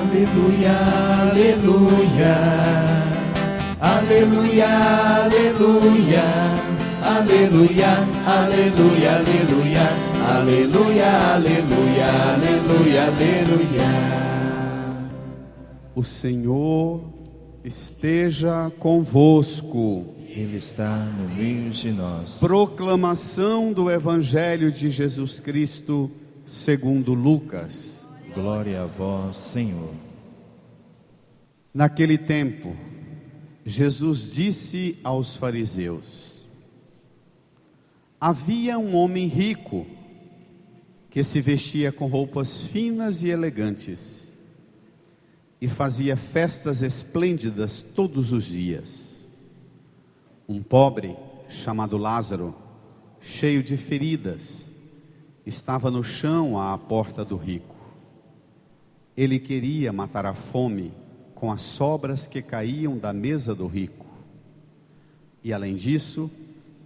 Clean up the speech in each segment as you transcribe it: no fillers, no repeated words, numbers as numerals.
Aleluia, aleluia, aleluia, aleluia, aleluia, aleluia, aleluia, aleluia, aleluia, aleluia, aleluia. O Senhor esteja convosco. Ele está no meio de nós. Proclamação do Evangelho de Jesus Cristo segundo Lucas. Glória a vós, Senhor. Naquele tempo, Jesus disse aos fariseus: havia um homem rico que se vestia com roupas finas e elegantes e fazia festas esplêndidas todos os dias. Um pobre, chamado Lázaro, cheio de feridas, estava no chão à porta do rico. Ele queria matar a fome com as sobras que caíam da mesa do rico. E além disso,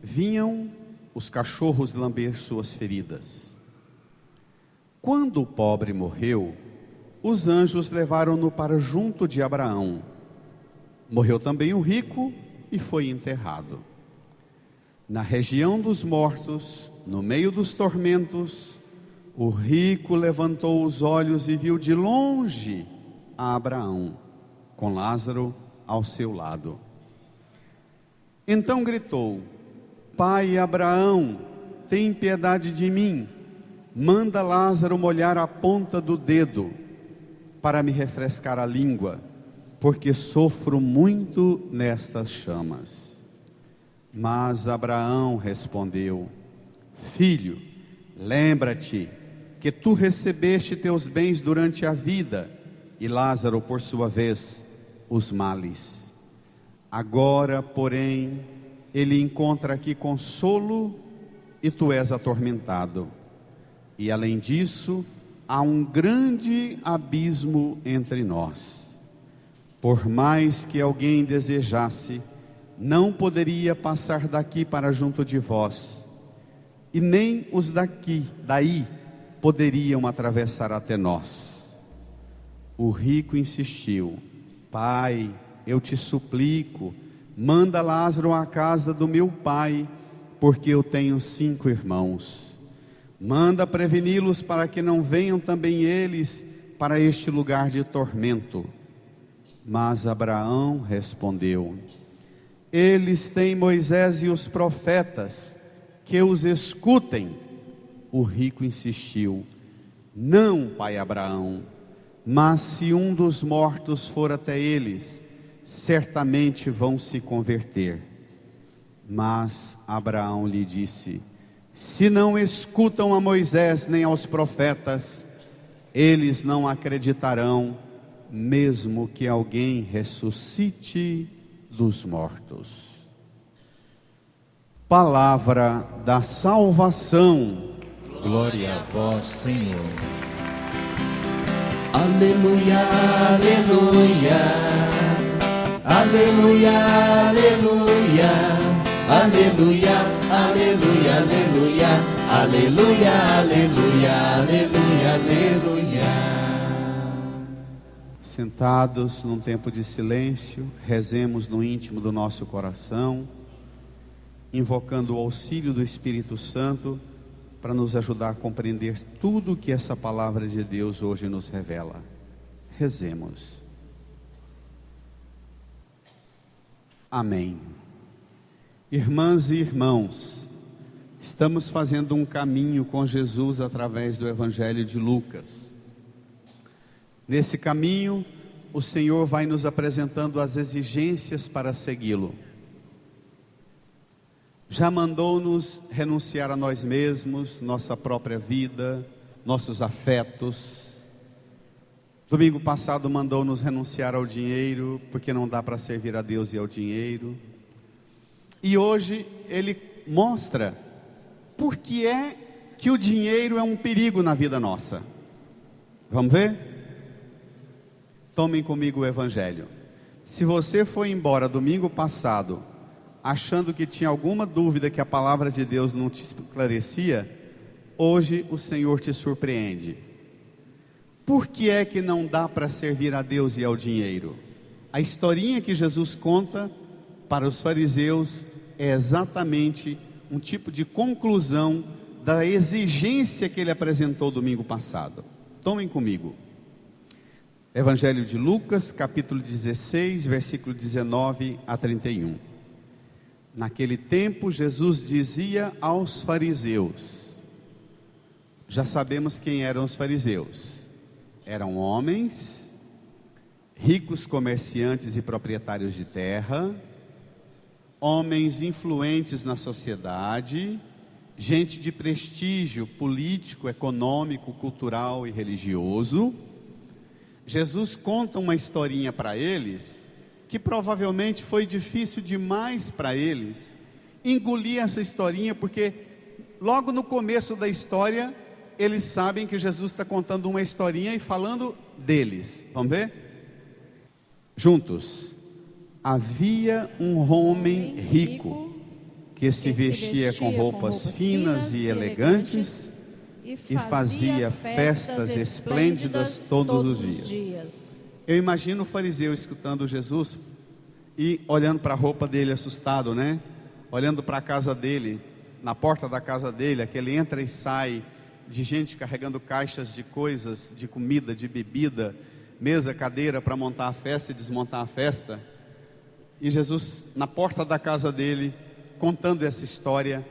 vinham os cachorros lamber suas feridas. Quando o pobre morreu, os anjos levaram-no para junto de Abraão. Morreu também o rico e foi enterrado. Na região dos mortos, no meio dos tormentos, o rico levantou os olhos e viu de longe a Abraão, com Lázaro ao seu lado. Então gritou: Pai Abraão, tem piedade de mim, manda Lázaro molhar a ponta do dedo para me refrescar a língua, porque sofro muito nestas chamas. Mas Abraão respondeu: Filho, lembra-te que tu recebeste teus bens durante a vida, e Lázaro, por sua vez, os males. Agora, porém, ele encontra aqui consolo e tu és atormentado. E além disso, há um grande abismo entre nós. Por mais que alguém desejasse, não poderia passar daqui para junto de vós, e nem os daí poderiam atravessar até nós. O rico insistiu: Pai, eu te suplico, manda Lázaro à casa do meu pai, porque eu tenho 5 irmãos. Manda preveni-los para que não venham também eles para este lugar de tormento. Mas Abraão respondeu: Eles têm Moisés e os profetas, que os escutem. O rico insistiu: Não, pai Abraão, mas se um dos mortos for até eles, certamente vão se converter. Mas Abraão lhe disse: Se não escutam a Moisés nem aos profetas, eles não acreditarão, mesmo que alguém ressuscite dos mortos. Palavra da salvação. Glória a vós, Senhor. Aleluia, aleluia, aleluia, aleluia, aleluia, aleluia, aleluia, aleluia, aleluia, aleluia, aleluia. Sentados num tempo de silêncio, rezemos no íntimo do nosso coração, invocando o auxílio do Espírito Santo para nos ajudar a compreender tudo o que essa palavra de Deus hoje nos revela. Rezemos. Amém. Irmãs e irmãos, estamos fazendo um caminho com Jesus através do Evangelho de Lucas. Nesse caminho, o Senhor vai nos apresentando as exigências para segui-lo. Já mandou-nos renunciar a nós mesmos, nossa própria vida, nossos afetos. Domingo passado mandou-nos renunciar ao dinheiro, porque não dá para servir a Deus e ao dinheiro. E hoje Ele mostra por que é que o dinheiro é um perigo na vida nossa. Vamos ver? Tomem comigo o Evangelho. Se você foi embora domingo passado achando que tinha alguma dúvida que a palavra de Deus não te esclarecia, hoje o Senhor te surpreende. Por que é que não dá para servir a Deus e ao dinheiro? A historinha que Jesus conta para os fariseus é exatamente um tipo de conclusão da exigência que ele apresentou domingo passado. Tomem comigo. Evangelho de Lucas, capítulo 16, versículo 19 a 31. Naquele tempo, Jesus dizia aos fariseus, já sabemos quem eram os fariseus. Eram homens, ricos comerciantes e proprietários de terra, homens influentes na sociedade, gente de prestígio político, econômico, cultural e religioso. Jesus conta uma historinha para eles, que provavelmente foi difícil demais para eles engolir essa historinha, porque logo no começo da história, eles sabem que Jesus está contando uma historinha e falando deles. Vamos ver? Juntos. Havia um homem rico que se vestia com roupas finas e elegantes e fazia festas esplêndidas todos os dias. Eu imagino o fariseu escutando Jesus e olhando para a roupa dele assustado, né? Olhando para a casa dele, na porta da casa dele, aquele entra e sai de gente carregando caixas de coisas, de comida, de bebida, mesa, cadeira para montar a festa e desmontar a festa. E Jesus na porta da casa dele, contando essa história,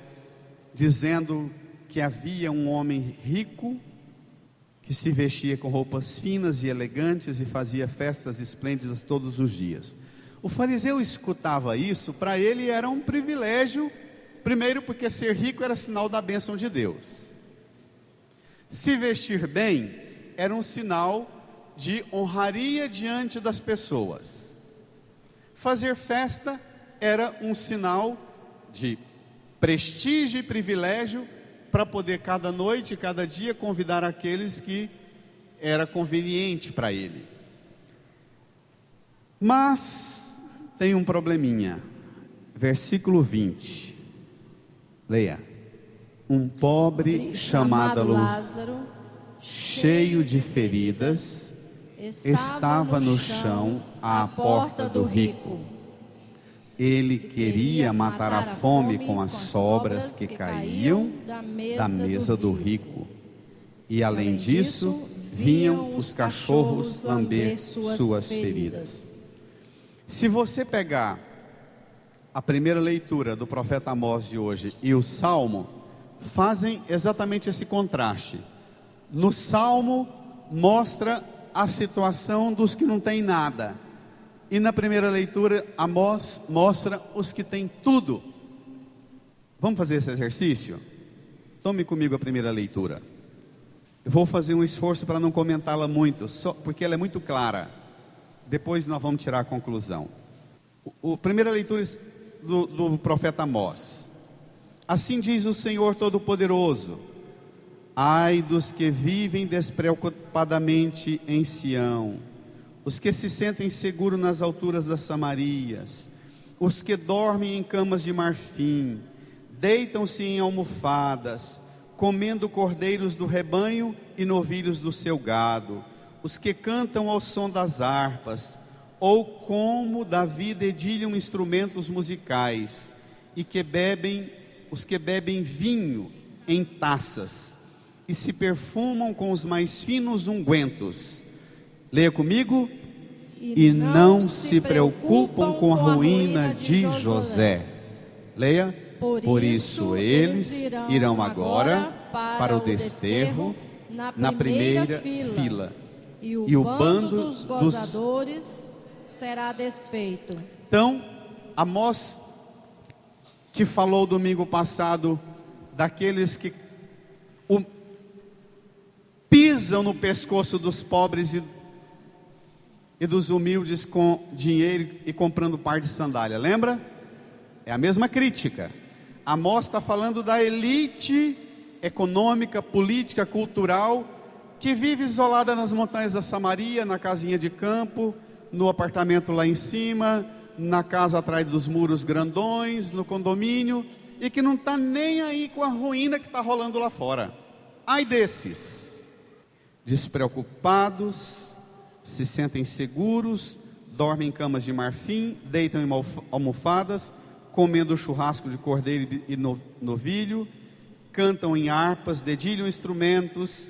dizendo que havia um homem rico que se vestia com roupas finas e elegantes e fazia festas esplêndidas todos os dias. O fariseu escutava isso, para ele era um privilégio, primeiro porque ser rico era sinal da bênção de Deus. Se vestir bem era um sinal de honraria diante das pessoas. Fazer festa era um sinal de prestígio e privilégio para poder cada noite, cada dia convidar aqueles que era conveniente para ele. Mas tem um probleminha. Versículo 20. Leia. Um pobre chamado Lázaro, cheio de feridas, estava no chão à porta do rico. Ele queria matar a fome com as sobras que caíam da mesa do rico. E além disso, vinham os cachorros lamber suas feridas. Se você pegar a primeira leitura do profeta Amós de hoje e o Salmo, fazem exatamente esse contraste. No Salmo mostra a situação dos que não têm nada, e na primeira leitura Amós mostra os que têm tudo. Vamos fazer esse exercício? Tome comigo a primeira leitura. Eu vou fazer um esforço para não comentá-la muito, só porque ela é muito clara. Depois nós vamos tirar a conclusão. A primeira leitura do profeta Amós. Assim diz o Senhor Todo-Poderoso: ai dos que vivem despreocupadamente em Sião, os que se sentem seguros nas alturas das Samarias, os que dormem em camas de marfim, deitam-se em almofadas, comendo cordeiros do rebanho e novilhos do seu gado, os que cantam ao som das harpas, ou como Davi dedilham instrumentos musicais, e os que bebem vinho em taças, e se perfumam com os mais finos ungüentos. Leia comigo. E não se preocupam com a ruína de José. Leia. Por isso eles irão agora para o desterro na primeira fila, e o bando dos gozadores será desfeito. Então, Amós, que falou domingo passado daqueles que pisam no pescoço dos pobres e dos humildes com dinheiro e comprando par de sandália, lembra? É a mesma crítica. Amós está falando da elite econômica, política, cultural, que vive isolada nas montanhas da Samaria, na casinha de campo, no apartamento lá em cima, na casa atrás dos muros grandões, no condomínio, e que não está nem aí com a ruína que está rolando lá fora. Ai desses. despreocupados, se sentem seguros, dormem em camas de marfim, deitam em almofadas, comendo churrasco de cordeiro e novilho, cantam em harpas, dedilham instrumentos,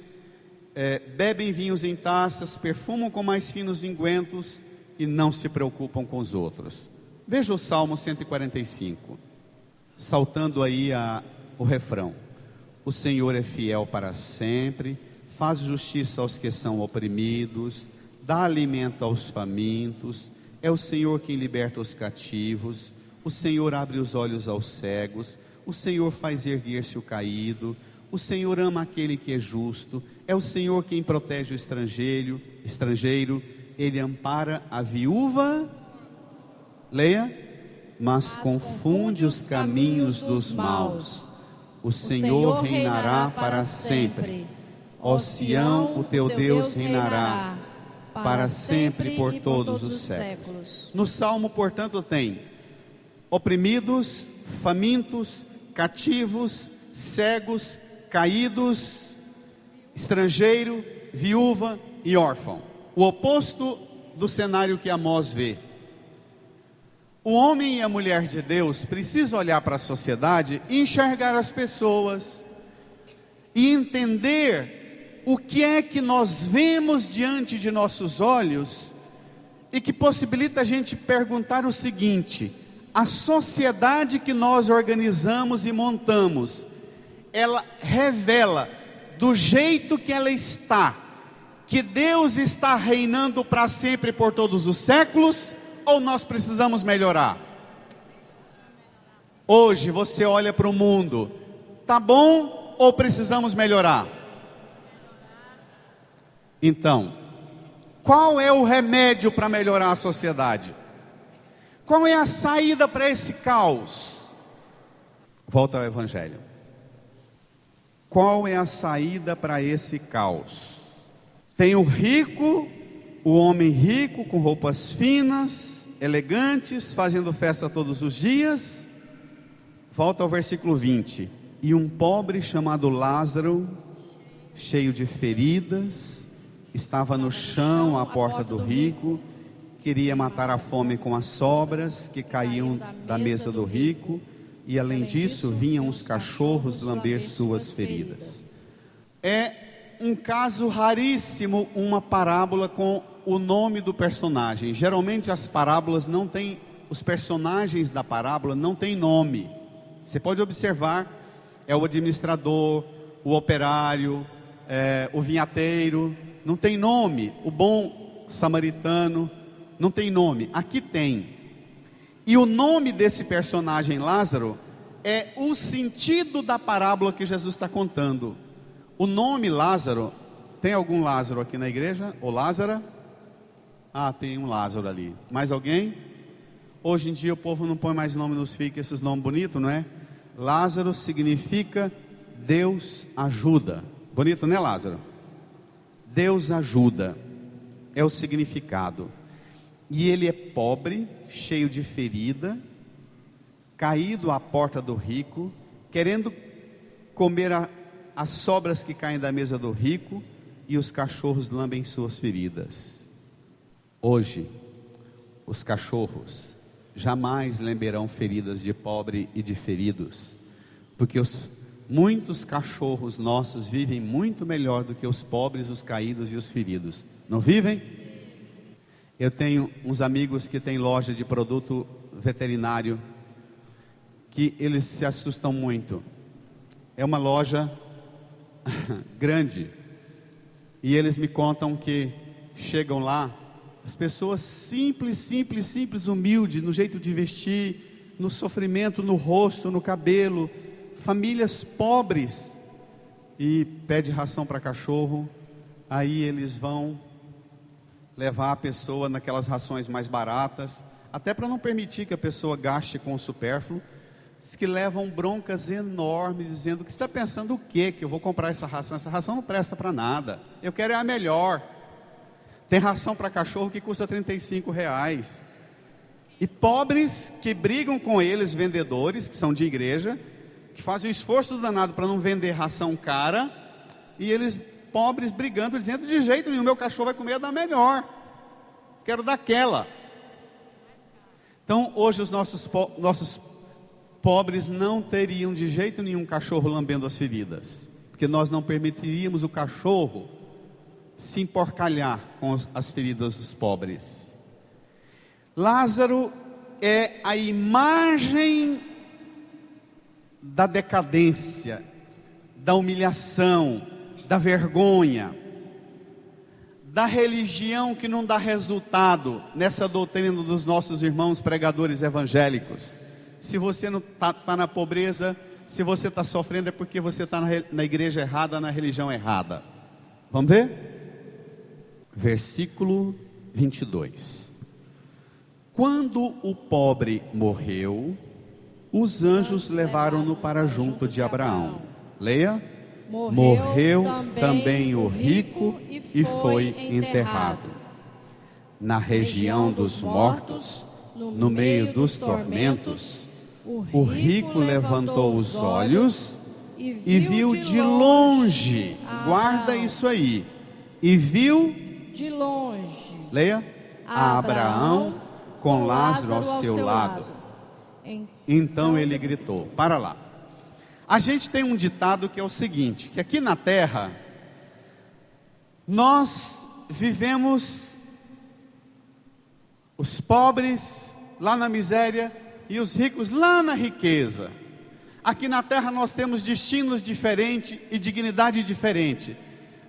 bebem vinhos em taças, perfumam com mais finos ungüentos e não se preocupam com os outros. Veja o Salmo 145, saltando aí o refrão: o Senhor é fiel para sempre, faz justiça aos que são oprimidos, dá alimento aos famintos, é o Senhor quem liberta os cativos, o Senhor abre os olhos aos cegos, o Senhor faz erguer-se o caído, o Senhor ama aquele que é justo, é o Senhor quem protege o estrangeiro, Ele ampara a viúva, leia, mas confunde os caminhos dos maus, o Senhor reinará para sempre, ó Sião, o teu Deus reinará, para sempre por todos os séculos. No Salmo, portanto, tem oprimidos, famintos, cativos, cegos, caídos, estrangeiro, viúva e órfão. O oposto do cenário que Amós vê. O homem e a mulher de Deus precisam olhar para a sociedade e enxergar as pessoas e entender o que é que nós vemos diante de nossos olhos e que possibilita a gente perguntar o seguinte: a sociedade que nós organizamos e montamos, ela revela do jeito que ela está, que Deus está reinando para sempre por todos os séculos, ou nós precisamos melhorar? Hoje você olha para o mundo, tá bom ou precisamos melhorar? Então, qual é o remédio para melhorar a sociedade? Qual é a saída para esse caos? Volta ao Evangelho. Qual é a saída para esse caos? Tem o rico, o homem rico com roupas finas, elegantes, fazendo festa todos os dias. Volta ao versículo 20. E um pobre chamado Lázaro, cheio de feridas, estava no chão à porta do rico, queria matar a fome com as sobras que caíam da mesa do rico, e além disso vinham os cachorros lamber suas feridas. É um caso raríssimo uma parábola com o nome do personagem. Geralmente as parábolas não têm, os personagens da parábola não têm nome. Você pode observar, é o administrador, o operário, o vinhateiro, não tem nome. O bom samaritano, não tem nome. Aqui tem. E o nome desse personagem Lázaro é o sentido da parábola que Jesus está contando. O nome Lázaro, tem algum Lázaro aqui na igreja? Ou Lázara? Ah, tem um Lázaro ali. Mais alguém? Hoje em dia o povo não põe mais nome nos filhos, esses nomes bonitos, não é? Lázaro significa Deus ajuda. Bonito, né, Lázaro? Deus ajuda, é o significado. E ele é pobre, cheio de ferida, caído à porta do rico, querendo comer as sobras que caem da mesa do rico, e os cachorros lambem suas feridas. Hoje, os cachorros jamais lamberão feridas de pobre e de feridos, porque muitos cachorros nossos vivem muito melhor do que os pobres, os caídos e os feridos. Não vivem? Eu tenho uns amigos que têm loja de produto veterinário, que eles se assustam muito. É uma loja grande, e eles me contam que chegam lá, as pessoas simples, humildes, no jeito de vestir, no sofrimento, no rosto, no cabelo, famílias pobres, e pede ração para cachorro. Aí eles vão levar a pessoa naquelas rações mais baratas, até para não permitir que a pessoa gaste com o supérfluo. Diz que levam broncas enormes, dizendo: que você está pensando o quê? Que eu vou comprar essa ração não presta para nada, eu quero é a melhor. Tem ração para cachorro que custa R$35. E pobres que brigam com eles, vendedores que são de igreja, que fazem um esforço danado para não vender ração cara, e eles pobres brigando, dizendo: de jeito nenhum, meu cachorro vai comer da melhor, quero daquela. Então hoje os nossos pobres não teriam de jeito nenhum cachorro lambendo as feridas, porque nós não permitiríamos o cachorro se emporcalhar com as feridas dos pobres. Lázaro é a imagem da decadência, da humilhação, da vergonha, da religião que não dá resultado nessa doutrina dos nossos irmãos pregadores evangélicos. Se você não está na pobreza, se você está sofrendo, é porque você está na igreja errada, na religião errada. Vamos ver? Versículo 22. Quando o pobre morreu, os anjos levaram-no para junto de Abraão. Leia. Morreu também o rico e foi enterrado na região dos mortos, no meio dos tormentos. O rico levantou os olhos e viu de longe, guarda isso aí, e viu de longe, leia, a Abraão com Lázaro ao seu lado. Então ele gritou: para lá. A gente tem um ditado que é o seguinte, que aqui na terra nós vivemos os pobres lá na miséria e os ricos lá na riqueza. Aqui na terra nós temos destinos diferentes e dignidade diferente,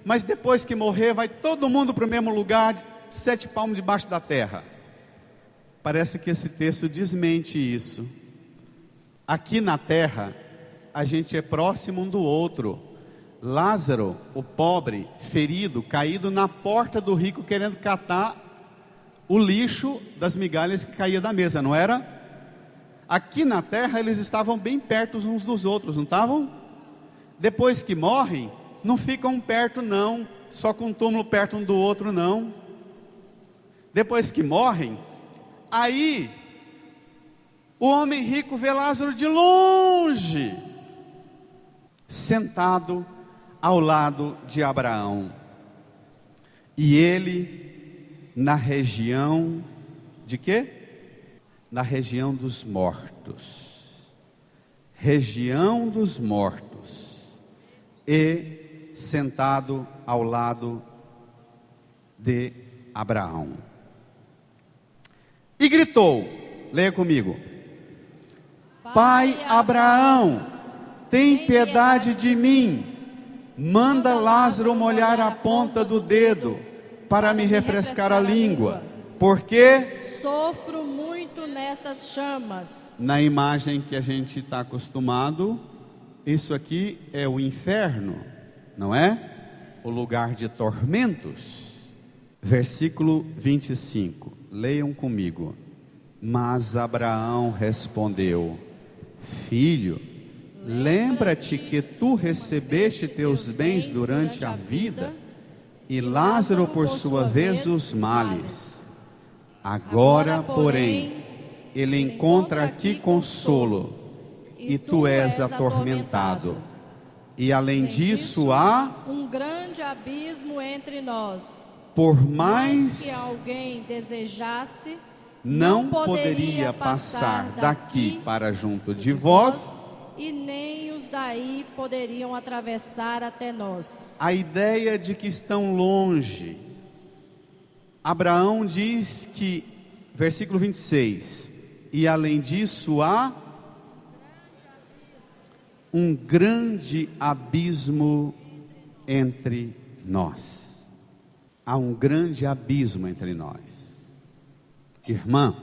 mas depois que morrer vai todo mundo para o mesmo lugar, 7 palmos debaixo da terra. Parece que esse texto desmente isso. Aqui na terra a gente é próximo um do outro. Lázaro, o pobre, ferido, caído na porta do rico, querendo catar o lixo das migalhas que caía da mesa, não era? Aqui na terra eles estavam bem perto uns dos outros, não estavam? Depois que morrem, não ficam perto não, só com um túmulo perto um do outro não. Depois que morrem, aí o homem rico vê Lázaro de longe, sentado ao lado de Abraão, e ele na região de quê? Na região dos mortos, região dos mortos, e sentado ao lado de Abraão, e gritou, leia comigo: Pai Abraão, tem piedade de mim, manda Lázaro molhar a ponta do dedo para me refrescar a língua, porque sofro muito nestas chamas. Na imagem que a gente está acostumado, isso aqui é o inferno, não é? O lugar de tormentos. Versículo 25, leiam comigo. Mas Abraão respondeu: Filho, lembra-te que tu recebeste teus bens durante a vida, e Lázaro por sua vez os males. Agora, porém, ele encontra aqui consolo, e tu és atormentado. E além disso há um grande abismo entre nós. Por mais que alguém desejasse, não poderia passar daqui para junto de vós, e nem os daí poderiam atravessar até nós. A ideia de que estão longe. Abraão diz que, versículo 26, e além disso há um grande abismo entre nós. Há um grande abismo entre nós. Irmão,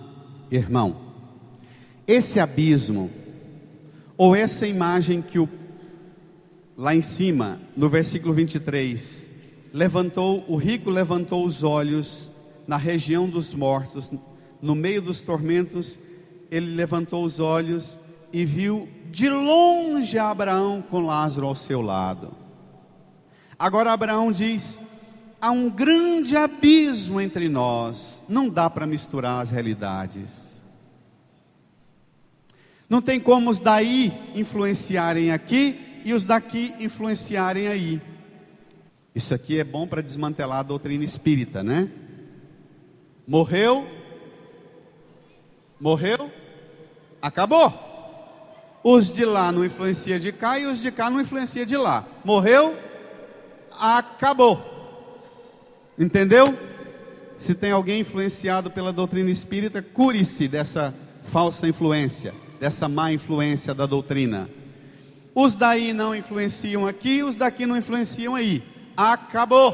esse abismo, ou essa imagem que lá em cima, no versículo 23, o rico levantou os olhos na região dos mortos, no meio dos tormentos, ele levantou os olhos e viu de longe Abraão com Lázaro ao seu lado. Agora Abraão diz: há um grande abismo entre nós, não dá para misturar as realidades. Não tem como os daí influenciarem aqui e os daqui influenciarem aí. Isso aqui é bom para desmantelar a doutrina espírita, né? Morreu, acabou. Os de lá não influencia de cá e os de cá não influencia de lá. Morreu, acabou. Entendeu? Se tem alguém influenciado pela doutrina espírita, cure-se dessa falsa influência, dessa má influência da doutrina. Os daí não influenciam aqui, os daqui não influenciam aí. Acabou.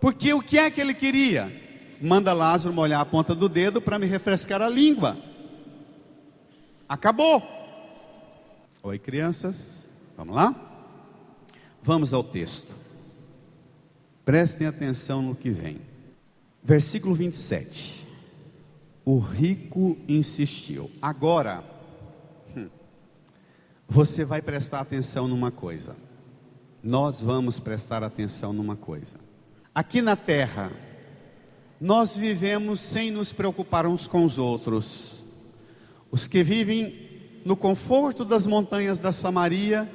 Porque o que é que ele queria? Manda Lázaro molhar a ponta do dedo para me refrescar a língua. Acabou. Oi, crianças, vamos lá? Vamos ao texto. Prestem atenção no que vem. Versículo 27. O rico insistiu. Agora, você vai prestar atenção numa coisa. Nós vamos prestar atenção numa coisa. Aqui na terra, nós vivemos sem nos preocupar uns com os outros. Os que vivem no conforto das montanhas da Samaria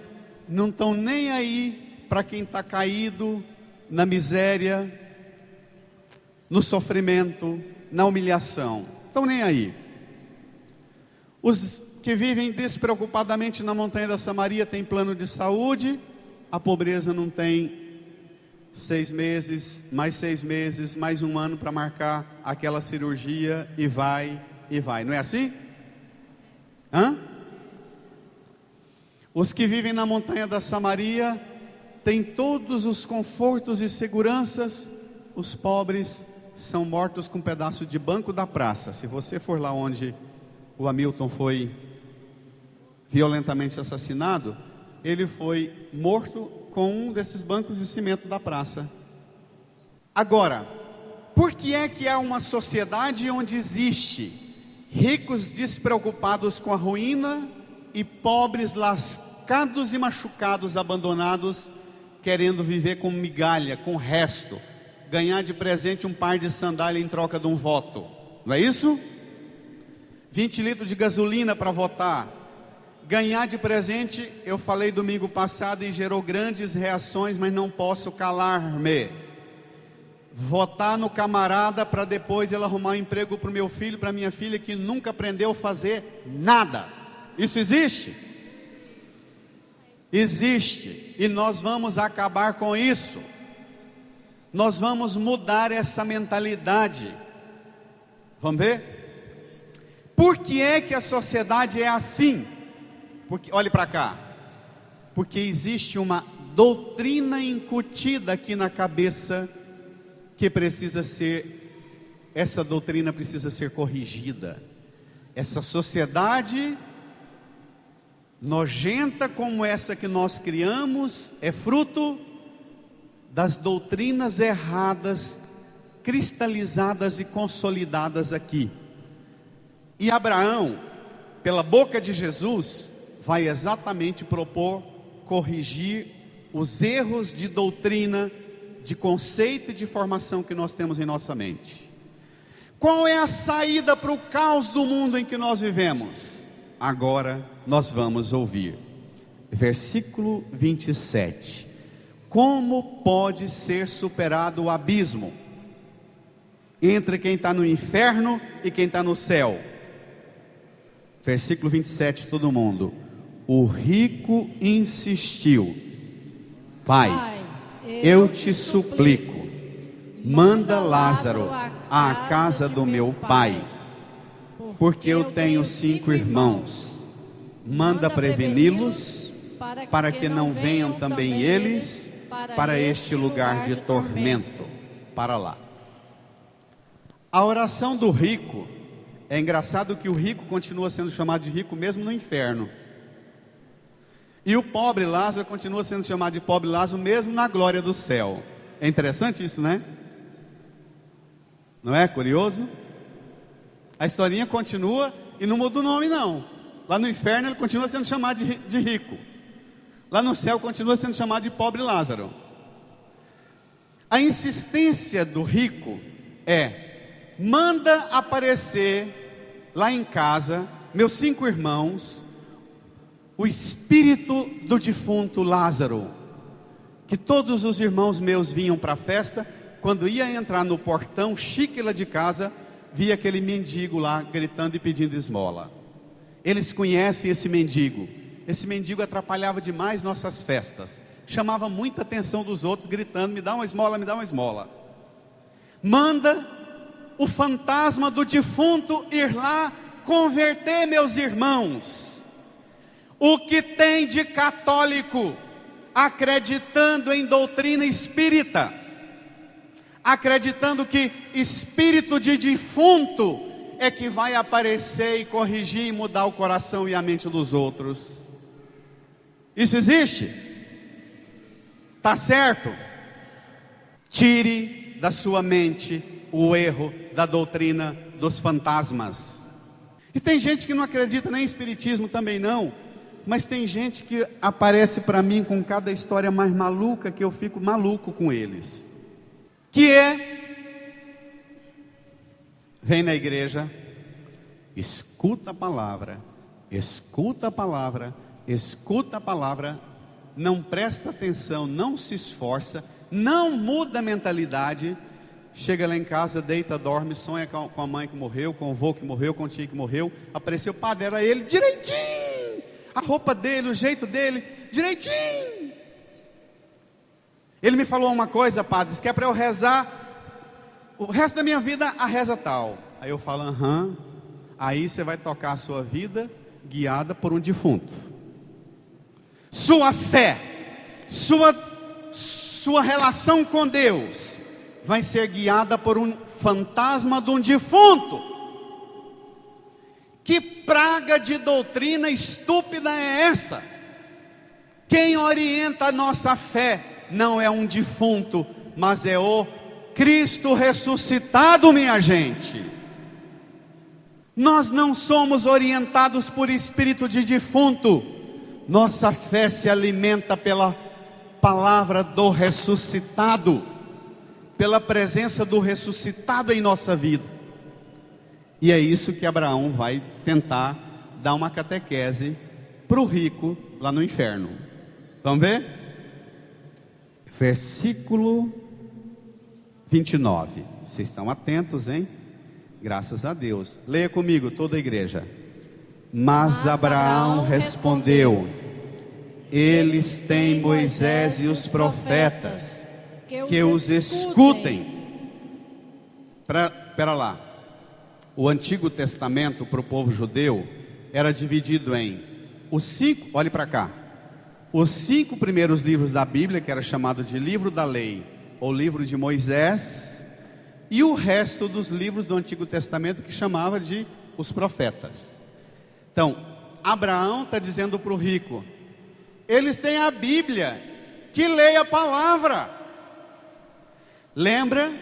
não estão nem aí para quem está caído na miséria, no sofrimento, na humilhação. Estão nem aí. Os que vivem despreocupadamente na montanha da Samaria têm plano de saúde. A pobreza não tem 6 meses, mais 6 meses, mais um ano para marcar aquela cirurgia e vai. Não é assim? Os que vivem na montanha da Samaria têm todos os confortos e seguranças. Os pobres são mortos com um pedaço de banco da praça. Se você for lá onde o Hamilton foi violentamente assassinado, ele foi morto com um desses bancos de cimento da praça. Agora, por que é que há uma sociedade onde existe ricos despreocupados com a ruína e pobres lascados e machucados, abandonados, querendo viver com migalha, com resto, ganhar de presente um par de sandália em troca de um voto? Não é isso? 20 litros de gasolina para votar. Ganhar de presente, eu falei domingo passado e gerou grandes reações, mas não posso calar-me. Votar no camarada para depois ele arrumar um emprego para o meu filho, para minha filha, que nunca aprendeu a fazer nada. Isso existe? Existe. E nós vamos acabar com isso. Nós vamos mudar essa mentalidade. Vamos ver? Por que é que a sociedade é assim? Porque, olhe para cá, porque existe uma doutrina incutida aqui na cabeça que precisa ser, essa doutrina precisa ser corrigida. Essa sociedade nojenta como essa que nós criamos é fruto das doutrinas erradas, cristalizadas e consolidadas aqui. E Abraão, pela boca de Jesus, vai exatamente propor corrigir os erros de doutrina, de conceito e de formação que nós temos em nossa mente. Qual é a saída para o caos do mundo em que nós vivemos? Agora nós vamos ouvir. Versículo 27. Como pode ser superado o abismo entre quem está no inferno e quem está no céu? Versículo 27, todo mundo. O rico insistiu: Pai, eu te suplico, manda Lázaro à casa do meu pai, porque eu tenho 5 irmãos. Manda preveni-los, para que não venham também eles para este lugar de tormento. Para lá. A oração do rico, é engraçado que o rico continua sendo chamado de rico mesmo no inferno. E o pobre Lázaro continua sendo chamado de pobre Lázaro mesmo na glória do céu. É interessante isso, né? Não é curioso? A historinha continua e não muda o nome não. Lá no inferno ele continua sendo chamado de rico. Lá no céu continua sendo chamado de pobre Lázaro. A insistência do rico é: manda aparecer lá em casa meus 5 irmãos, o espírito do defunto Lázaro, que todos os irmãos meus vinham para a festa, quando ia entrar no portão chique lá de casa, via aquele mendigo lá gritando e pedindo esmola. Eles conhecem esse mendigo. Esse mendigo atrapalhava demais nossas festas, chamava muita atenção dos outros, gritando: me dá uma esmola, me dá uma esmola. Manda o fantasma do defunto ir lá converter meus irmãos. O que tem de católico acreditando em doutrina espírita, acreditando que espírito de defunto é que vai aparecer e corrigir e mudar o coração e a mente dos outros. Isso existe? Tá certo? Tire da sua mente o erro da doutrina dos fantasmas. E tem gente que não acredita nem em espiritismo também não, mas tem gente que aparece para mim com cada história mais maluca que eu fico maluco com eles. Que vem na igreja, escuta a palavra, escuta a palavra, escuta a palavra, não presta atenção, não se esforça, não muda a mentalidade, chega lá em casa, deita, dorme, sonha com a mãe que morreu, com o avô que morreu, com o tio que morreu, apareceu o padre, era ele direitinho, a roupa dele, o jeito dele, direitinho. Ele me falou uma coisa, padre, disse que é para eu rezar o resto da minha vida, a reza tal. Aí eu falo, aham. Aí você vai tocar a sua vida guiada por um defunto. Sua fé, sua relação com Deus vai ser guiada por um fantasma de um defunto. Que praga de doutrina estúpida é essa? Quem orienta a nossa fé não é um defunto, mas é o Cristo ressuscitado, minha gente. Nós não somos orientados por espírito de defunto. Nossa fé se alimenta pela palavra do ressuscitado, pela presença do ressuscitado em nossa vida. E é isso que Abraão vai tentar dar uma catequese para o rico lá no inferno. Vamos ver? Versículo 29. Vocês estão atentos, hein? Graças a Deus. Leia comigo, toda a igreja. Mas Abraão respondeu: eles têm Moisés e os profetas, que os escutem. Espera lá. O Antigo Testamento para o povo judeu era dividido em os 5, olhe para cá, os 5 primeiros livros da Bíblia, que era chamado de livro da lei, ou livro de Moisés, e o resto dos livros do Antigo Testamento que chamava de os profetas. Então, Abraão está dizendo para o rico: eles têm a Bíblia, que leia a palavra. Lembra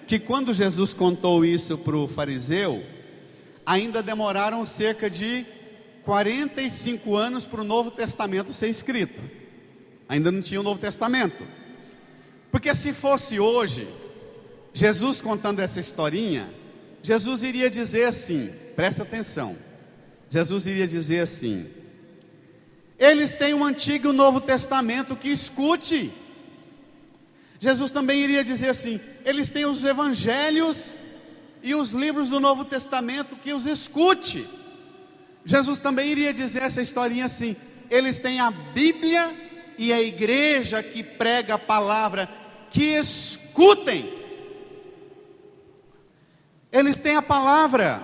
que quando Jesus contou isso para o fariseu, ainda demoraram cerca de 45 anos para o Novo Testamento ser escrito. Ainda não tinha o Novo Testamento. Porque se fosse hoje, Jesus contando essa historinha, Jesus iria dizer assim, presta atenção, Jesus iria dizer assim: eles têm o Antigo e o Novo Testamento, que escute. Jesus também iria dizer assim: eles têm os Evangelhos e os livros do Novo Testamento, que os escute. Jesus também iria dizer essa historinha assim: eles têm a Bíblia e a igreja que prega a palavra, que escutem. Eles têm a palavra,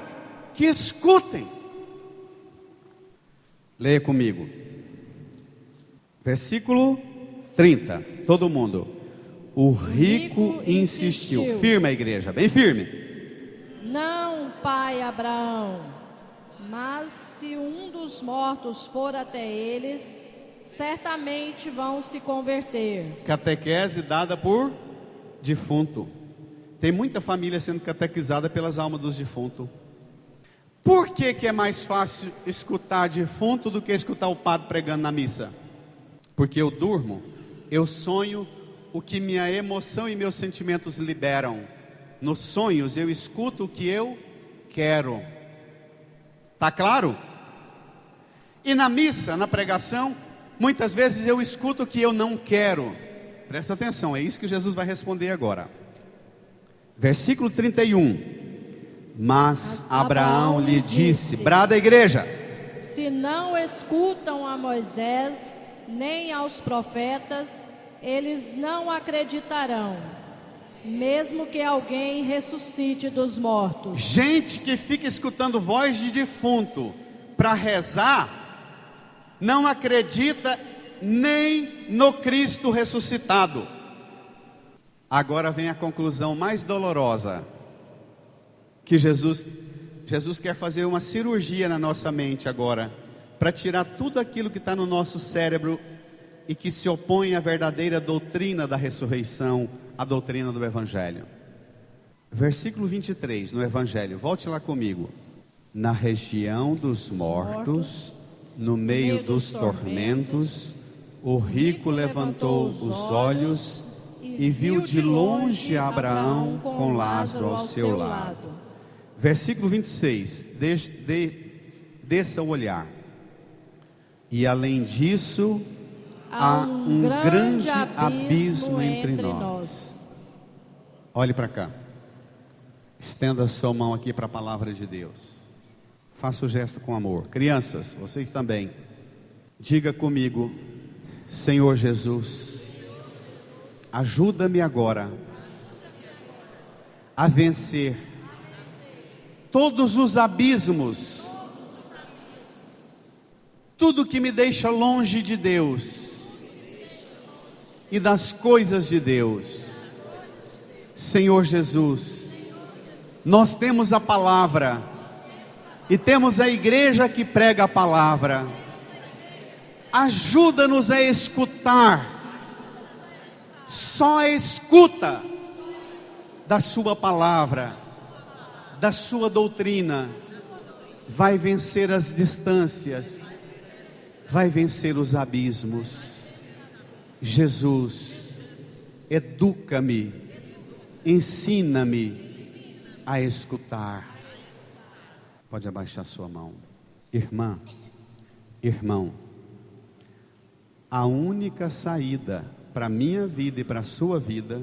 que escutem. Leia comigo. Versículo 30, todo mundo. O rico insistiu. Firme a igreja, bem firme. Não, pai Abraão, mas se um dos mortos for até eles, certamente vão se converter. Catequese dada por defunto. Tem muita família sendo catequizada pelas almas dos defuntos. Por que é mais fácil escutar defunto do que escutar o padre pregando na missa? Porque eu durmo, eu sonho o que minha emoção e meus sentimentos liberam. Nos sonhos eu escuto o que eu quero. Tá claro? E na missa, na pregação, muitas vezes eu escuto o que eu não quero. Presta atenção, é isso que Jesus vai responder agora. Versículo 31. Mas Abraão lhe disse, brada a igreja: se não escutam a Moisés, nem aos profetas, eles não acreditarão, mesmo que alguém ressuscite dos mortos. Gente que fica escutando voz de defunto para rezar, não acredita nem no Cristo ressuscitado. Agora vem a conclusão mais dolorosa, que Jesus quer fazer uma cirurgia na nossa mente agora, para tirar tudo aquilo que está no nosso cérebro e que se opõe à verdadeira doutrina da ressurreição, a doutrina do Evangelho. Versículo 23 no Evangelho, volte lá comigo. Na região dos mortos, no meio dos tormentos, o rico levantou os olhos e viu de longe Abraão com Lázaro ao seu lado. Versículo 26, desça o olhar. E além disso, há um grande abismo entre nós. Olhe para cá. Estenda a sua mão aqui para a palavra de Deus. Faça o gesto com amor. Crianças, vocês também. Diga comigo: Senhor Jesus, ajuda-me agora a vencer todos os abismos, tudo que me deixa longe de Deus e das coisas de Deus. Senhor Jesus, nós temos a palavra e temos a igreja que prega a palavra. Ajuda-nos a escutar, só a escuta da sua palavra, da sua doutrina, vai vencer as distâncias, vai vencer os abismos. Jesus, educa-me, ensina-me a escutar. Pode abaixar sua mão. Irmã, irmão, a única saída para a minha vida e para a sua vida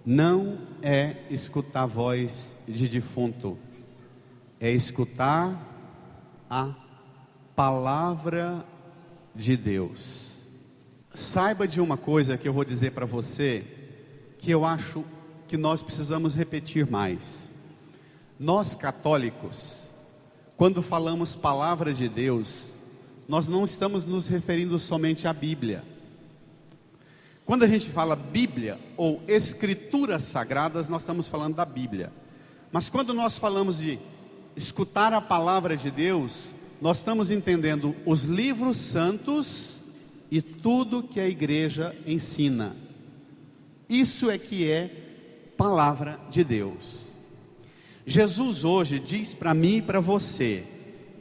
não é escutar a voz de defunto, é escutar a palavra de Deus. Saiba de uma coisa que eu vou dizer para você, que eu acho que nós precisamos repetir mais. Nós católicos, quando falamos palavra de Deus, nós não estamos nos referindo somente à Bíblia. Quando a gente fala Bíblia ou Escrituras Sagradas, nós estamos falando da Bíblia. Mas quando nós falamos de escutar a palavra de Deus, nós estamos entendendo os livros santos e tudo que a igreja ensina. Isso é que é palavra de Deus. Jesus hoje diz para mim e para você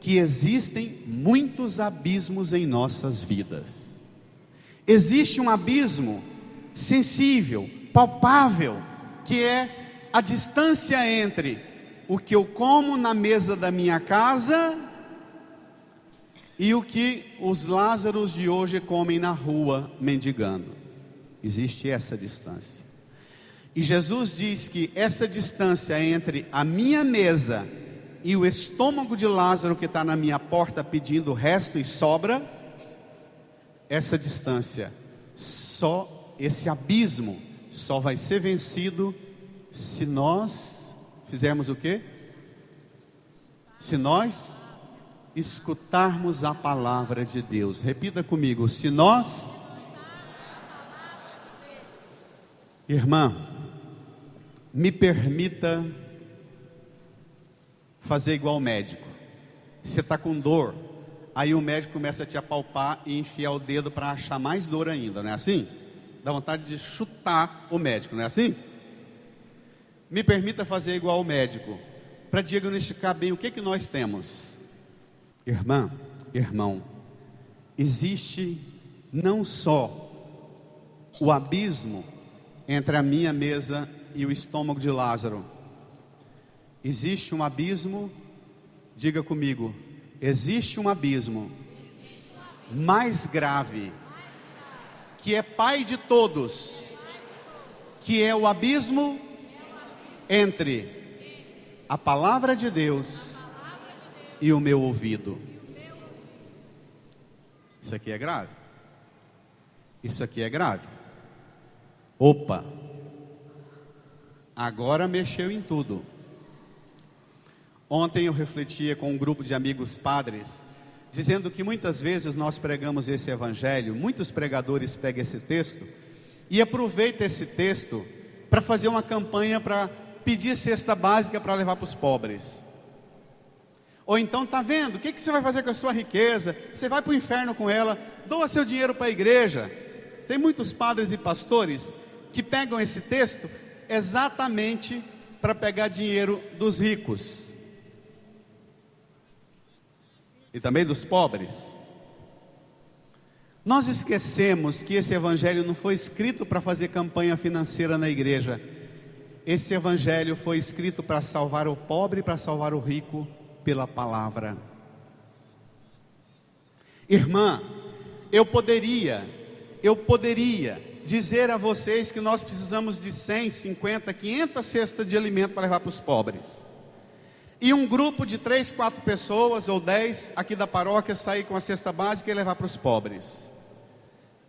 que existem muitos abismos em nossas vidas. Existe um abismo sensível, palpável, que é a distância entre o que eu como na mesa da minha casa e o que os Lázaros de hoje comem na rua mendigando. Existe essa distância. E Jesus diz que essa distância entre a minha mesa e o estômago de Lázaro que está na minha porta pedindo resto e sobra, essa distância, só esse abismo, só vai ser vencido se nós fizermos o quê? Se nós escutarmos a palavra de Deus. Repita comigo: se nós... Irmã, me permita fazer igual o médico. Você está com dor, aí o médico começa a te apalpar e enfiar o dedo para achar mais dor ainda, não é assim? Dá vontade de chutar o médico, não é assim? Me permita fazer igual o médico, para diagnosticar bem o que nós temos. Irmã, irmão, existe não só o abismo entre a minha mesa e o estômago de Lázaro, existe um abismo, diga comigo, existe um abismo mais grave que é pai de todos, que é o abismo entre a palavra de Deus e o meu ouvido. Isso aqui é grave. Isso aqui é grave. Opa! Agora mexeu em tudo. Ontem eu refletia com um grupo de amigos padres, dizendo que muitas vezes nós pregamos esse evangelho, muitos pregadores pegam esse texto e aproveitam esse texto para fazer uma campanha para pedir cesta básica para levar para os pobres. Ou então, tá vendo, o que você vai fazer com a sua riqueza? Você vai para o inferno com ela, doa seu dinheiro para a igreja. Tem muitos padres e pastores que pegam esse texto exatamente para pegar dinheiro dos ricos e também dos pobres. Nós esquecemos que esse evangelho não foi escrito para fazer campanha financeira na igreja. Esse evangelho foi escrito para salvar o pobre e para salvar o rico pela palavra. Irmã, eu poderia dizer a vocês que nós precisamos de 100, 50, 500 cestas de alimento para levar para os pobres. E um grupo de 3, 4 pessoas ou 10 aqui da paróquia sair com a cesta básica e levar para os pobres.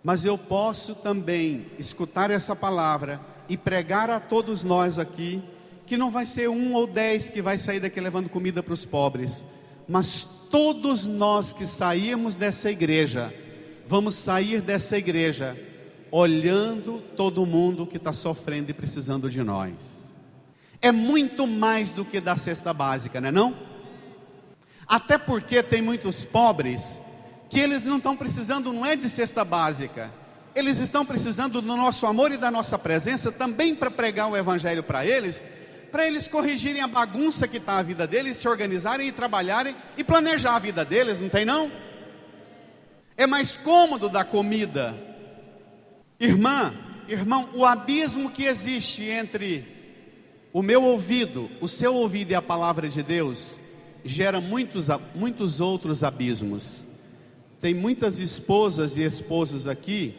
Mas eu posso também escutar essa palavra e pregar a todos nós aqui, que não vai ser 1 ou 10 que vai sair daqui levando comida para os pobres, mas todos nós que sairmos dessa igreja, vamos sair dessa igreja olhando todo mundo que está sofrendo e precisando de nós. É muito mais do que dar cesta básica, não é não? Até porque tem muitos pobres que eles não estão precisando, não é de cesta básica, eles estão precisando do nosso amor e da nossa presença também para pregar o evangelho para eles corrigirem a bagunça que está a vida deles, se organizarem e trabalharem e planejar a vida deles, não tem não? É mais cômodo dar comida. Irmã, irmão, o abismo que existe entre o meu ouvido, o seu ouvido e a palavra de Deus, gera muitos outros abismos. Tem muitas esposas e esposos aqui,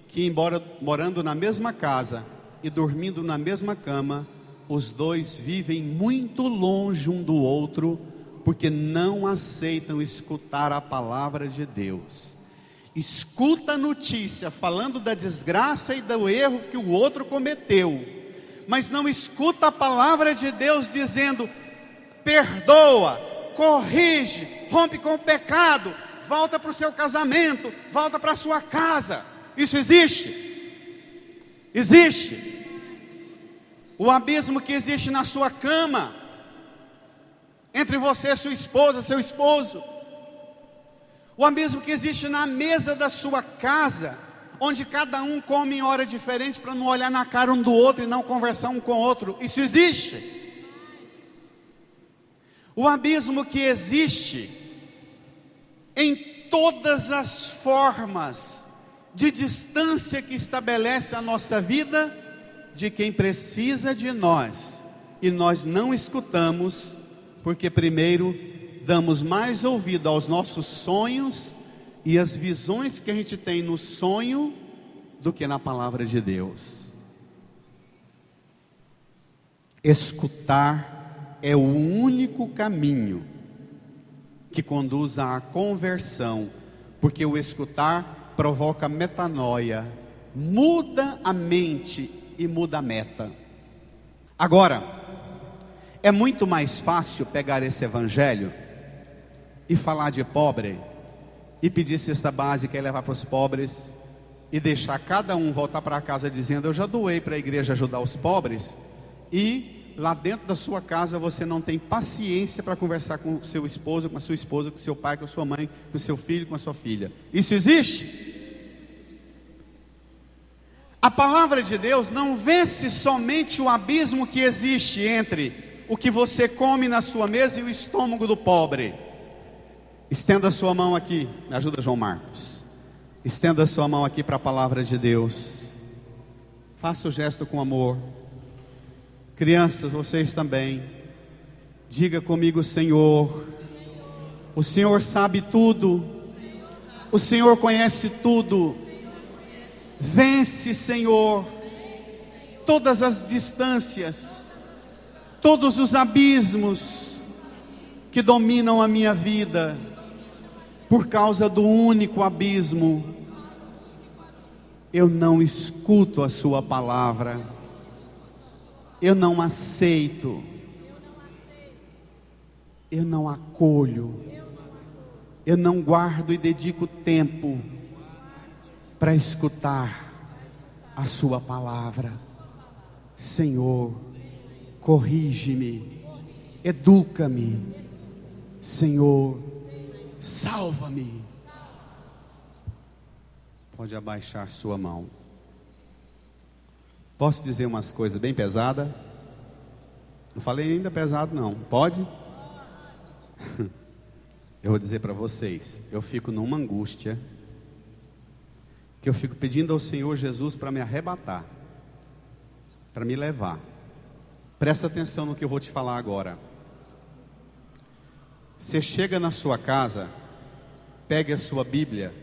que embora morando na mesma casa e dormindo na mesma cama, os dois vivem muito longe um do outro, porque não aceitam escutar a palavra de Deus. Escuta a notícia falando da desgraça e do erro que o outro cometeu, mas não escuta a palavra de Deus dizendo: perdoa, corrige, rompe com o pecado, volta para o seu casamento, volta para a sua casa. Isso existe? Existe. O abismo que existe na sua cama, entre você e sua esposa, seu esposo. O abismo que existe na mesa da sua casa, onde cada um come em hora diferente para não olhar na cara um do outro e não conversar um com o outro. Isso existe. O abismo que existe em todas as formas de distância que estabelece a nossa vida de quem precisa de nós, e nós não escutamos, porque primeiro damos mais ouvido aos nossos sonhos e as visões que a gente tem no sonho do que na palavra de Deus. Escutar é o único caminho que conduz à conversão, porque o escutar provoca metanoia, muda a mente e muda a meta. Agora, é muito mais fácil pegar esse evangelho e falar de pobre, e pedir cesta básica e levar para os pobres, e deixar cada um voltar para casa dizendo: eu já doei para a igreja ajudar os pobres, e lá dentro da sua casa você não tem paciência para conversar com o seu esposo, com a sua esposa, com o seu pai, com a sua mãe, com o seu filho, com a sua filha. Isso existe? A palavra de Deus não vence somente o abismo que existe entre o que você come na sua mesa e o estômago do pobre. Estenda a sua mão aqui, me ajuda, João Marcos. Estenda a sua mão aqui para a palavra de Deus. Faça o gesto com amor. Crianças, vocês também. Diga comigo: Senhor, o Senhor sabe tudo, o Senhor conhece tudo, Vence, Senhor, todas as distâncias, todos os abismos que dominam a minha vida, por causa do único abismo. Eu não escuto a sua palavra, eu não aceito, eu não acolho, eu não guardo e dedico tempo para escutar a sua palavra. Senhor, corrige-me, educa-me, Senhor, salva-me. Pode abaixar sua mão. Posso dizer umas coisas bem pesadas? Não falei ainda pesado não, pode? Eu vou dizer para vocês, eu fico numa angústia, que eu fico pedindo ao Senhor Jesus para me arrebatar, para me levar. Presta atenção no que eu vou te falar agora. Você chega na sua casa, pegue a sua Bíblia,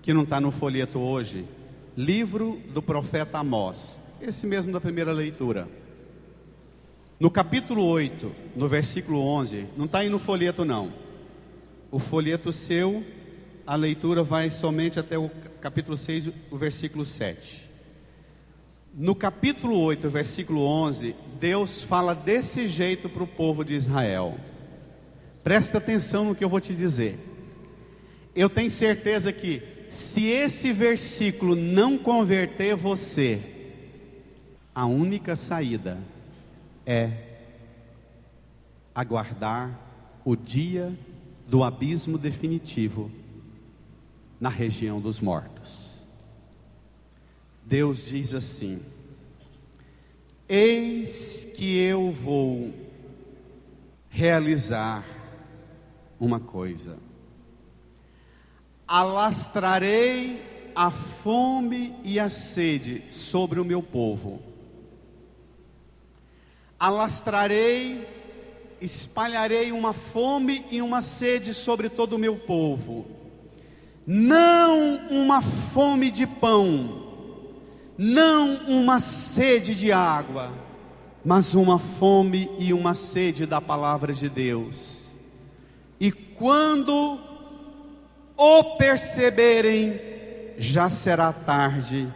que não está no folheto hoje, livro do profeta Amós, esse mesmo da primeira leitura. No capítulo 8, no versículo 11, não está aí no folheto não. O folheto seu, a leitura vai somente até o capítulo 6, o versículo 7. No capítulo 8, versículo 11, Deus fala desse jeito para o povo de Israel. Presta atenção no que eu vou te dizer. Eu tenho certeza que se esse versículo não converter você, a única saída é aguardar o dia do abismo definitivo na região dos mortos. Deus diz assim: eis que eu vou realizar uma coisa, alastrarei a fome e a sede sobre o meu povo, alastrarei, espalharei uma fome e uma sede sobre todo o meu povo, não uma fome de pão, não uma sede de água, mas uma fome e uma sede da palavra de Deus. E quando o perceberem, já será tarde,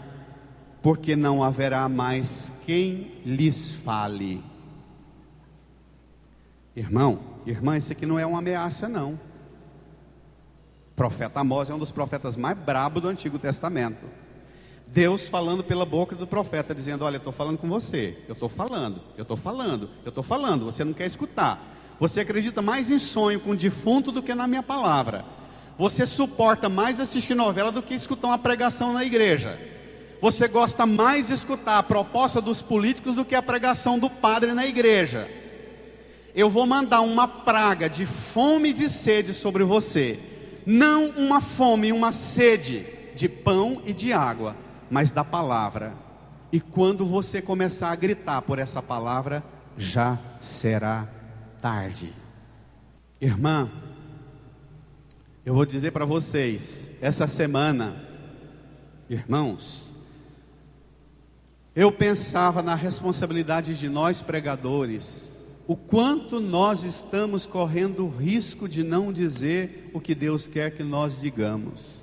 porque não haverá mais quem lhes fale. Irmão, irmã, isso aqui não é uma ameaça não. O profeta Amós é um dos profetas mais brabos do Antigo Testamento. Deus falando pela boca do profeta, dizendo: olha, eu estou falando com você, eu estou falando, você não quer escutar. Você acredita mais em sonho com o defunto do que na minha palavra. Você suporta mais assistir novela do que escutar uma pregação na igreja. Você gosta mais de escutar a proposta dos políticos do que a pregação do padre na igreja. Eu vou mandar uma praga de fome e de sede sobre você. Não uma fome e uma sede de pão e de água, mas da palavra. E quando você começar a gritar por essa palavra, já será tarde. Irmã, eu vou dizer para vocês, essa semana, irmãos, eu pensava na responsabilidade de nós pregadores, o quanto nós estamos correndo o risco de não dizer o que Deus quer que nós digamos.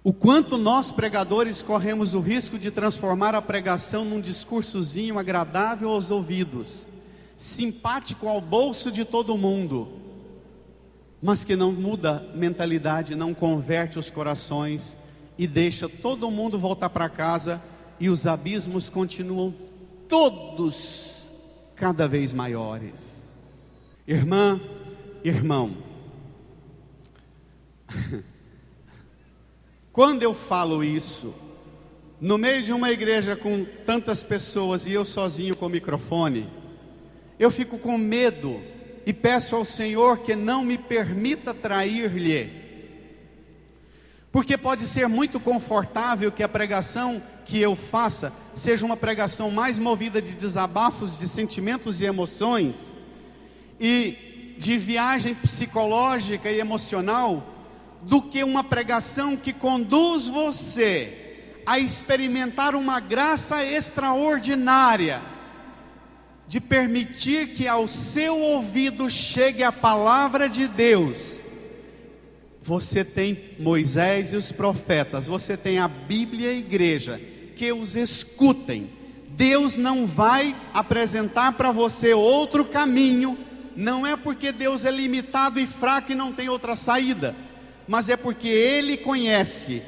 O quanto nós pregadores corremos o risco de transformar a pregação num discursozinho agradável aos ouvidos, simpático ao bolso de todo mundo, mas que não muda a mentalidade, não converte os corações e deixa todo mundo voltar para casa, e os abismos continuam todos cada vez maiores. Irmã, irmão, quando eu falo isso, no meio de uma igreja com tantas pessoas e eu sozinho com o microfone, eu fico com medo e peço ao Senhor que não me permita trair-lhe, porque pode ser muito confortável que a pregação que eu faça seja uma pregação mais movida de desabafos, de sentimentos e emoções, e de viagem psicológica e emocional, do que uma pregação que conduz você a experimentar uma graça extraordinária de permitir que ao seu ouvido chegue a palavra de Deus. Você tem Moisés e os profetas, você tem a Bíblia e a igreja, que os escutem. Deus não vai apresentar para você outro caminho, não é porque Deus é limitado e fraco e não tem outra saída, mas é porque Ele conhece,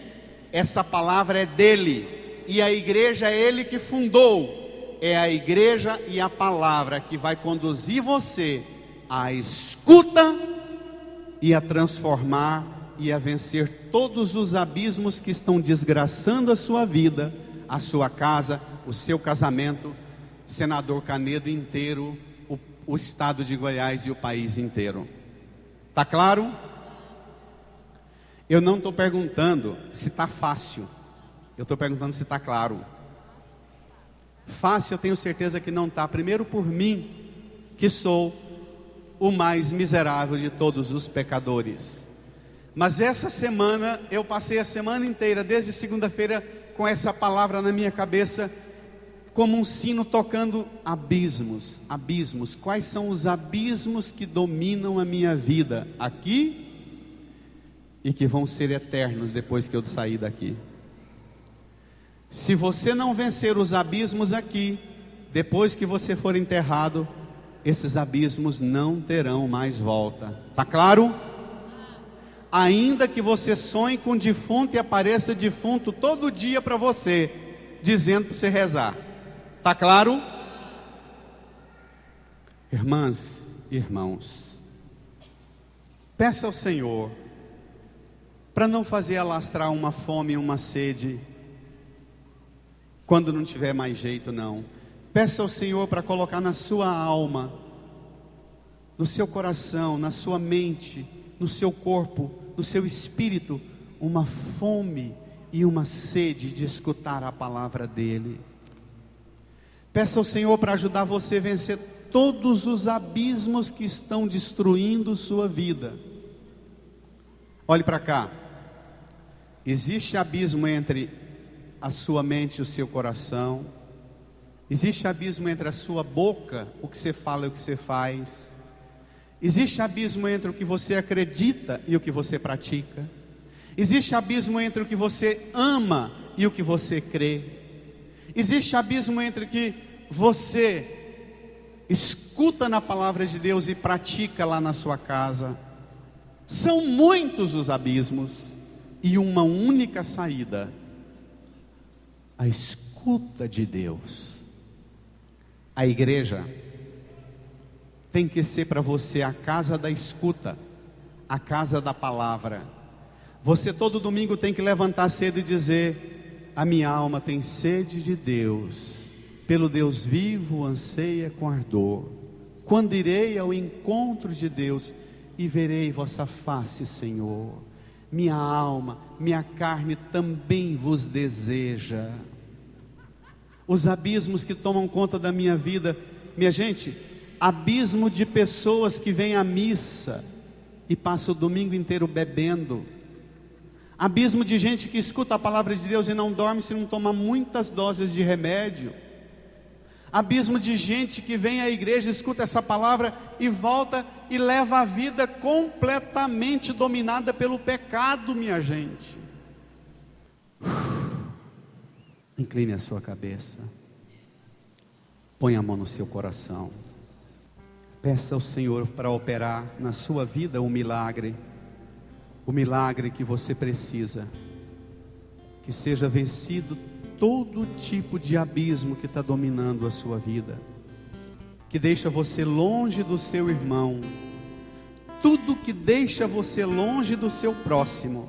essa palavra é dEle, e a igreja é Ele que fundou, é a igreja e a palavra que vai conduzir você à escuta e a transformar e a vencer todos os abismos que estão desgraçando a sua vida, a sua casa, o seu casamento, senador Canedo inteiro, o estado de Goiás e o país inteiro. Está claro? Eu não estou perguntando se está fácil, eu estou perguntando se está claro. Fácil eu tenho certeza que não está. Primeiro por mim, que sou o mais miserável de todos os pecadores. Mas essa semana, eu passei a semana inteira, desde segunda-feira, com essa palavra na minha cabeça, como um sino tocando abismos, abismos. Quais são os abismos que dominam a minha vida aqui e que vão ser eternos depois que eu sair daqui? Se você não vencer os abismos aqui, depois que você for enterrado, esses abismos não terão mais volta. Está claro? Ainda que você sonhe com defunto e apareça defunto todo dia para você, dizendo para você rezar. Está claro? Irmãs e irmãos, peça ao Senhor para não fazer alastrar uma fome e uma sede quando não tiver mais jeito, não. Peça ao Senhor para colocar na sua alma, no seu coração, na sua mente, no seu corpo, no seu espírito, uma fome e uma sede de escutar a palavra dEle. Peça ao Senhor para ajudar você a vencer todos os abismos que estão destruindo sua vida. Olhe para cá. Existe abismo entre a sua mente e o seu coração. Existe abismo entre a sua boca, o que você fala e o que você faz. Existe abismo entre o que você acredita e o que você pratica. Existe abismo entre o que você ama e o que você crê. Existe abismo entre o que você escuta na palavra de Deus e pratica lá na sua casa. São muitos os abismos e uma única saída: a escuta de Deus. A igreja tem que ser para você a casa da escuta, a casa da palavra. Você todo domingo tem que levantar cedo e dizer: a minha alma tem sede de Deus, pelo Deus vivo anseia com ardor. Quando irei ao encontro de Deus e verei vossa face, Senhor? Minha alma, minha carne também vos deseja. Os abismos que tomam conta da minha vida, minha gente, abismo de pessoas que vêm à missa e passam o domingo inteiro bebendo. Abismo de gente que escuta a palavra de Deus e não dorme se não tomar muitas doses de remédio. Abismo de gente que vem à igreja, escuta essa palavra e volta e leva a vida completamente dominada pelo pecado, minha gente. Incline a sua cabeça. Põe a mão no seu coração. Peça ao Senhor para operar na sua vida o milagre que você precisa. Que seja vencido todo tipo de abismo que está dominando a sua vida, que deixa você longe do seu irmão. Tudo que deixa você longe do seu próximo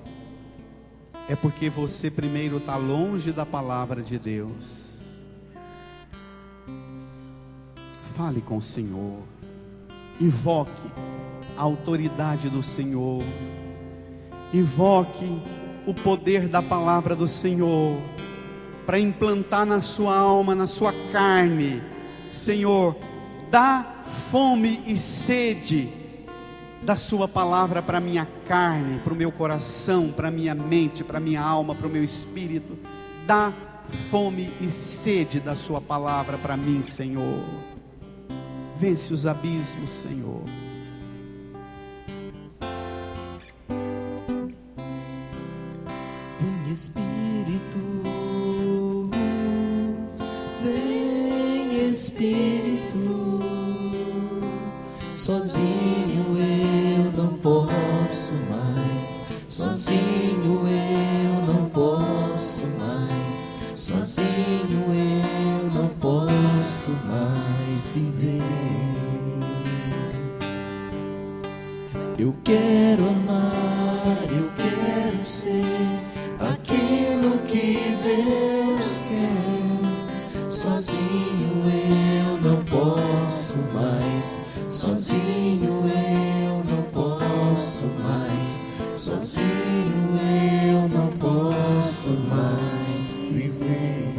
é porque você primeiro está longe da palavra de Deus. Fale com o Senhor, invoque a autoridade do Senhor, invoque o poder da palavra do Senhor para implantar na sua alma, na sua carne. Senhor, dá fome e sede da sua palavra para minha carne, para o meu coração, para minha mente, para minha alma, para o meu espírito. Dá fome e sede da sua palavra para mim, Senhor. Vence os abismos, Senhor. Vem Espírito, vem Espírito. Sozinho eu não posso mais, sozinho eu não posso mais, sozinho eu não posso mais viver. Eu quero amar, eu quero ser aquilo que Deus quer. Sozinho eu não posso mais, sozinho eu não posso mais, sozinho eu não posso mais viver.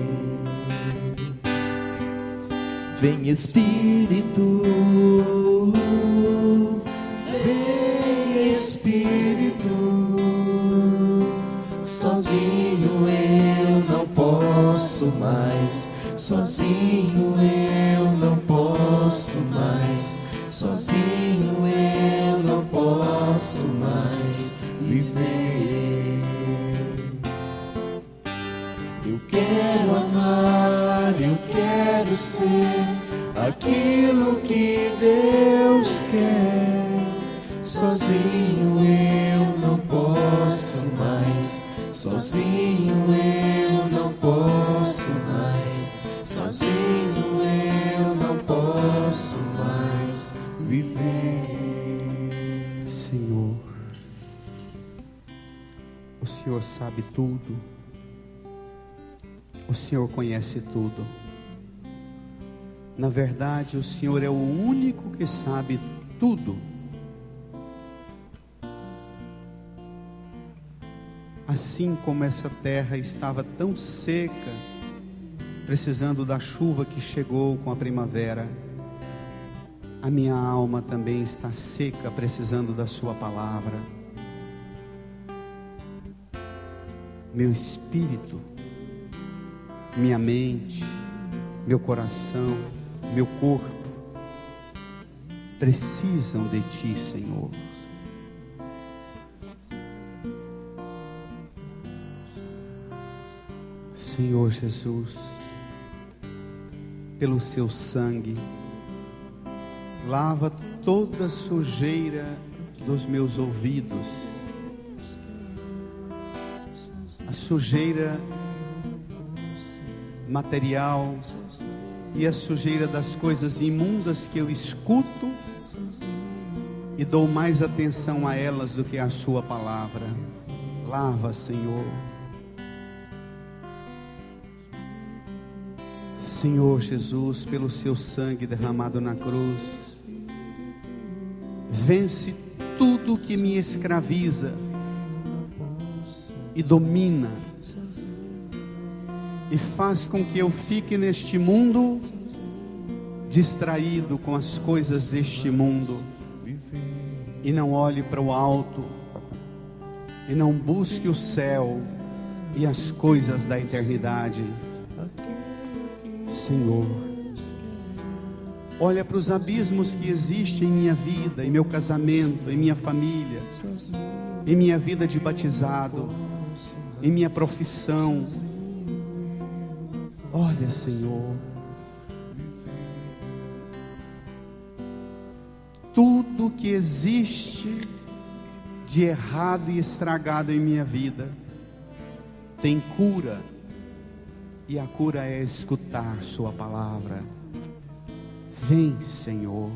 Vem Espírito, vem Espírito. Sozinho eu não posso mais, sozinho eu não posso mais, sozinho eu não posso mais viver. Eu quero amar, eu quero ser aquilo que Deus quer. Sozinho eu não posso mais, sozinho eu não posso mais, sozinho eu não posso mais viver. Senhor, o Senhor sabe tudo, o Senhor conhece tudo. Na verdade, o Senhor é o único que sabe tudo. Assim como essa terra estava tão seca, precisando da chuva que chegou com a primavera, a minha alma também está seca, precisando da sua palavra. Meu espírito, minha mente, meu coração, meu corpo precisam de Ti, Senhor. Senhor Jesus, pelo Seu sangue, lava toda a sujeira dos meus ouvidos, a sujeira material e a sujeira das coisas imundas que eu escuto e dou mais atenção a elas do que a Sua palavra. Lava, Senhor. Senhor Jesus, pelo Seu sangue derramado na cruz, vence tudo que me escraviza e domina, e faz com que eu fique neste mundo distraído com as coisas deste mundo, e não olhe para o alto, e não busque o céu e as coisas da eternidade. Senhor, olha para os abismos que existem em minha vida, em meu casamento, em minha família, em minha vida de batizado, em minha profissão. Olha, Senhor, tudo que existe de errado e estragado em minha vida tem cura, e a cura é escutar Sua palavra. Vem, Senhor,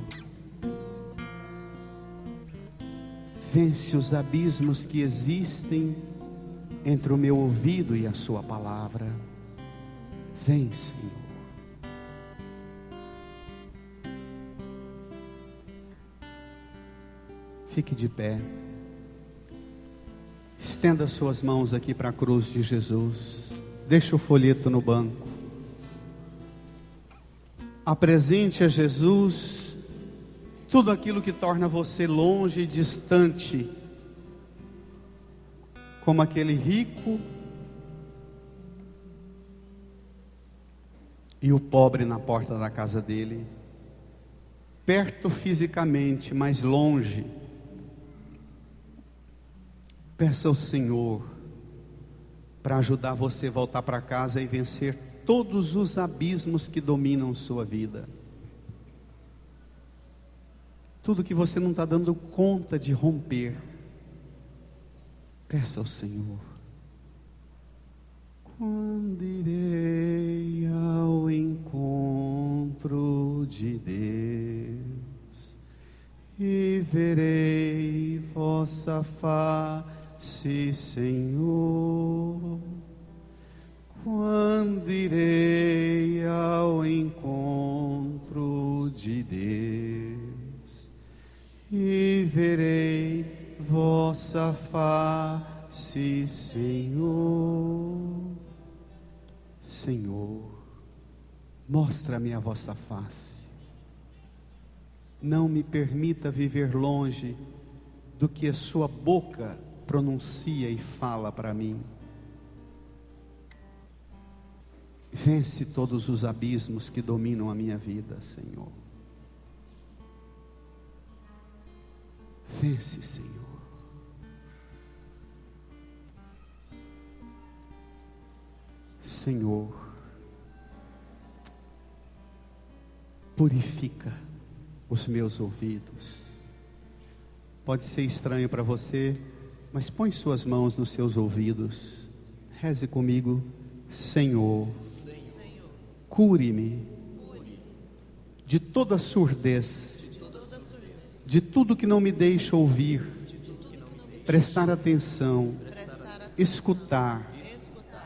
vence os abismos que existem entre o meu ouvido e a Sua palavra. Vem, Senhor. Fique de pé. Estenda suas mãos aqui para a cruz de Jesus. Deixa o folheto no banco. Apresente a Jesus tudo aquilo que torna você longe e distante, como aquele rico e o pobre na porta da casa dele, perto fisicamente, mas longe. Peça ao Senhor para ajudar você a voltar para casa e vencer todos os abismos que dominam sua vida. Tudo que você não está dando conta de romper, peça ao Senhor. Quando irei ao encontro de Deus e verei vossa face, Senhor. Quando irei ao encontro de Deus e verei vossa face, Senhor. Senhor, mostra-me a vossa face. Não me permita viver longe do que a sua boca pronuncia e fala para mim. Vence todos os abismos que dominam a minha vida, Senhor. Vence, Senhor. Senhor, purifica os meus ouvidos. Pode ser estranho para você, mas põe suas mãos nos seus ouvidos. Reze comigo. Senhor, cure-me de toda surdez, de tudo que não me deixa ouvir, prestar atenção, escutar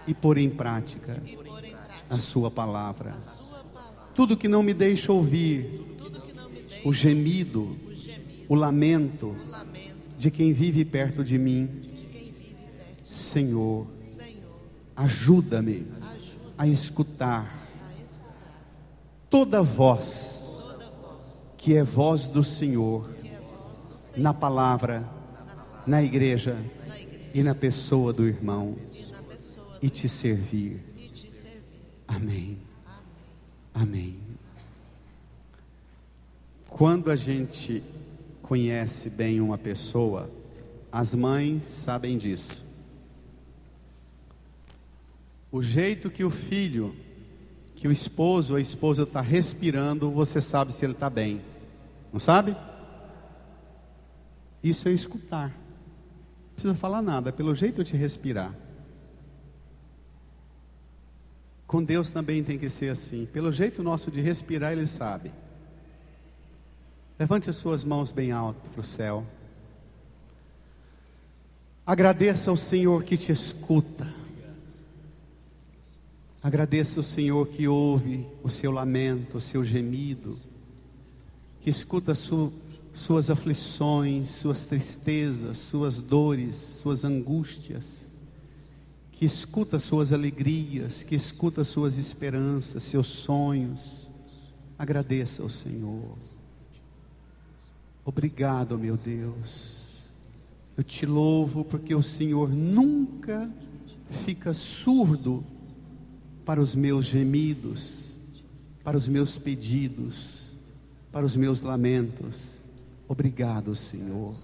e pôr em prática a sua palavra. Tudo que não me deixa ouvir o gemido, o lamento de quem vive perto de mim. Senhor, ajuda-me a escutar toda voz que é voz do Senhor na palavra, na igreja e na pessoa do irmão, e te servir. Amém. Amém. Quando a gente conhece bem uma pessoa, as mães sabem disso. O jeito que o filho, que o esposo ou a esposa está respirando, você sabe se ele está bem. Não sabe? Isso é escutar. Não precisa falar nada, é pelo jeito de respirar. Com Deus também tem que ser assim. Pelo jeito nosso de respirar, Ele sabe. Levante as suas mãos bem alto para o céu. Agradeça ao Senhor que te escuta. Agradeça ao Senhor que ouve o seu lamento, o seu gemido, que escuta suas aflições, suas tristezas, suas dores, suas angústias, que escuta suas alegrias, que escuta suas esperanças, seus sonhos. Agradeça ao Senhor. Obrigado, meu Deus. Eu te louvo porque o Senhor nunca fica surdo para os meus gemidos, para os meus pedidos, para os meus lamentos. Obrigado, Senhor.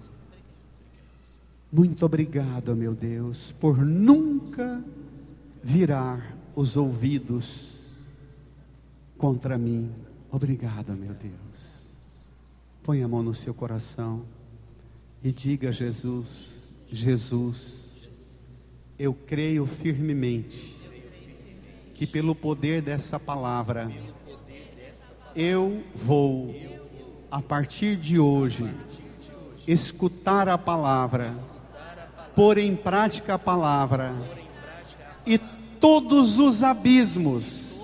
Muito obrigado, meu Deus, por nunca virar os ouvidos contra mim. Obrigado, meu Deus. Põe a mão no seu coração e diga a Jesus: Jesus, eu creio firmemente que pelo poder dessa palavra, eu vou, a partir de hoje, escutar a palavra, pôr em prática a palavra, e todos os abismos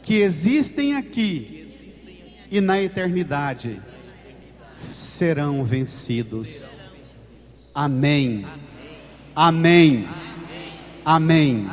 que existem aqui e na eternidade serão vencidos. Amém. Amém. Amém.